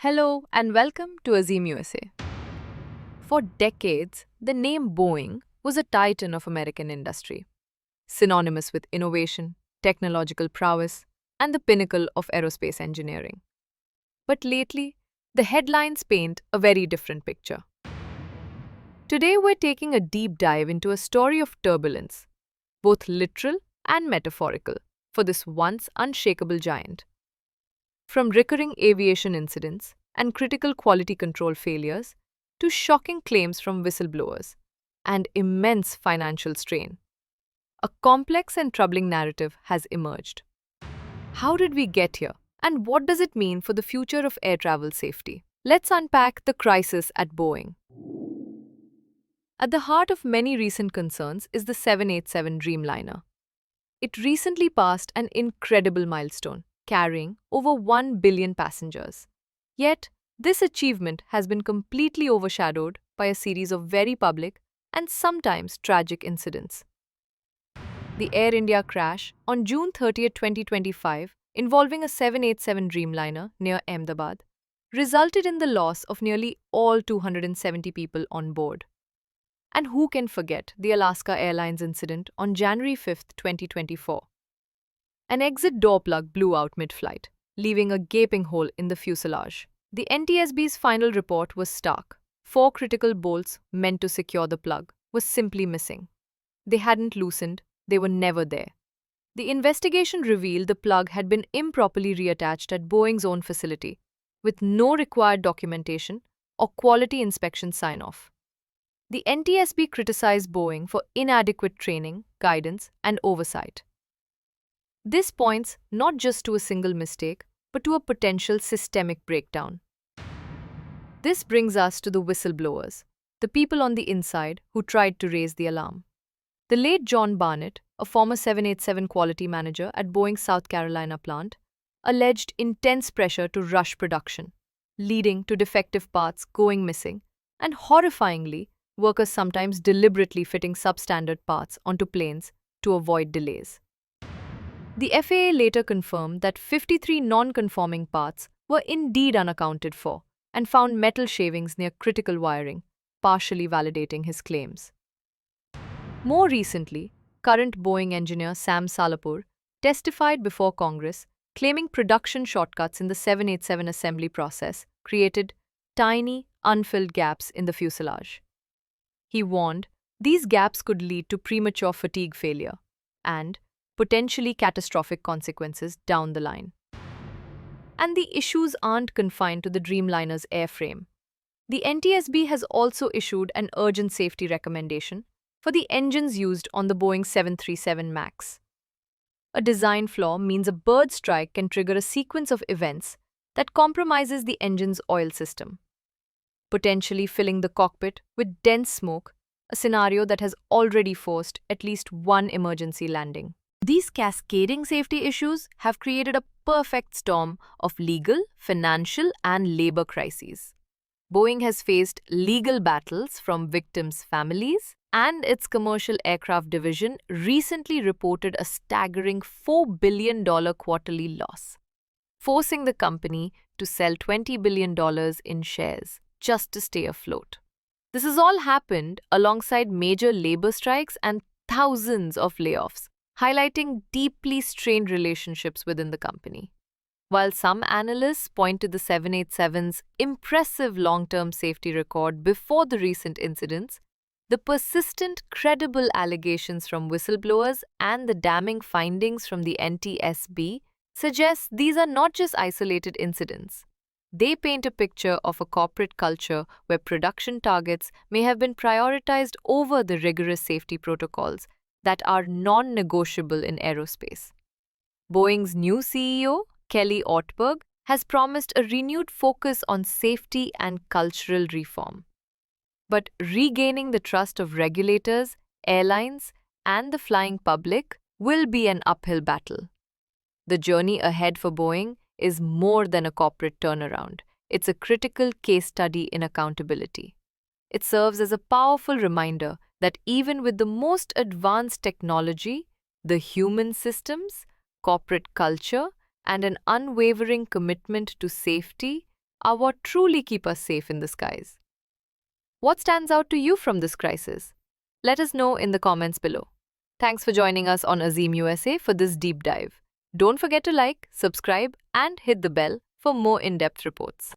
Hello and welcome to Azeem USA. For decades, the name Boeing was a titan of American industry, synonymous with innovation, technological prowess, and the pinnacle of aerospace engineering. But lately, the headlines paint a very different picture. Today, we're taking a deep dive into a story of turbulence, both literal and metaphorical, for this once unshakable giant. From recurring aviation incidents and critical quality control failures to shocking claims from whistleblowers and immense financial strain, a complex and troubling narrative has emerged. How did we get here, and what does it mean for the future of air travel safety? Let's unpack the crisis at Boeing. At the heart of many recent concerns is the 787 Dreamliner. It recently passed an incredible milestone, carrying over 1 billion passengers. Yet, this achievement has been completely overshadowed by a series of very public and sometimes tragic incidents. The Air India crash on June 30, 2025, involving a 787 Dreamliner near Ahmedabad, resulted in the loss of nearly all 270 people on board. And who can forget the Alaska Airlines incident on January 5, 2024? An exit door plug blew out mid-flight, leaving a gaping hole in the fuselage. The NTSB's final report was stark. 4 critical bolts meant to secure the plug were simply missing. They hadn't loosened, they were never there. The investigation revealed the plug had been improperly reattached at Boeing's own facility, with no required documentation or quality inspection sign-off. The NTSB criticized Boeing for inadequate training, guidance, and oversight. This points not just to a single mistake, but to a potential systemic breakdown. This brings us to the whistleblowers, the people on the inside who tried to raise the alarm. The late John Barnett, a former 787 quality manager at Boeing's South Carolina plant, alleged intense pressure to rush production, leading to defective parts going missing, and horrifyingly, workers sometimes deliberately fitting substandard parts onto planes to avoid delays. The FAA later confirmed that 53 non-conforming parts were indeed unaccounted for and found metal shavings near critical wiring, partially validating his claims. More recently, current Boeing engineer Sam Salapur testified before Congress, claiming production shortcuts in the 787 assembly process created tiny, unfilled gaps in the fuselage. He warned these gaps could lead to premature fatigue failure and potentially catastrophic consequences down the line. And the issues aren't confined to the Dreamliner's airframe. The NTSB has also issued an urgent safety recommendation for the engines used on the Boeing 737 MAX. A design flaw means a bird strike can trigger a sequence of events that compromises the engine's oil system, potentially filling the cockpit with dense smoke, a scenario that has already forced at least one emergency landing. These cascading safety issues have created a perfect storm of legal, financial, and labor crises. Boeing has faced legal battles from victims' families, and its commercial aircraft division recently reported a staggering $4 billion quarterly loss, forcing the company to sell $20 billion in shares just to stay afloat. This has all happened alongside major labor strikes and thousands of layoffs, highlighting deeply strained relationships within the company. While some analysts point to the 787's impressive long-term safety record before the recent incidents, the persistent, credible allegations from whistleblowers and the damning findings from the NTSB suggest these are not just isolated incidents. They paint a picture of a corporate culture where production targets may have been prioritized over the rigorous safety protocols that are non-negotiable in aerospace. Boeing's new CEO, Kelly Ortberg, has promised a renewed focus on safety and cultural reform. But regaining the trust of regulators, airlines, and the flying public will be an uphill battle. The journey ahead for Boeing is more than a corporate turnaround. It's a critical case study in accountability. It serves as a powerful reminder that even with the most advanced technology, the human systems, corporate culture, and an unwavering commitment to safety are what truly keep us safe in the skies. What stands out to you from this crisis? Let us know in the comments below. Thanks for joining us on Azeem USA for this deep dive. Don't forget to like, subscribe, and hit the bell for more in-depth reports.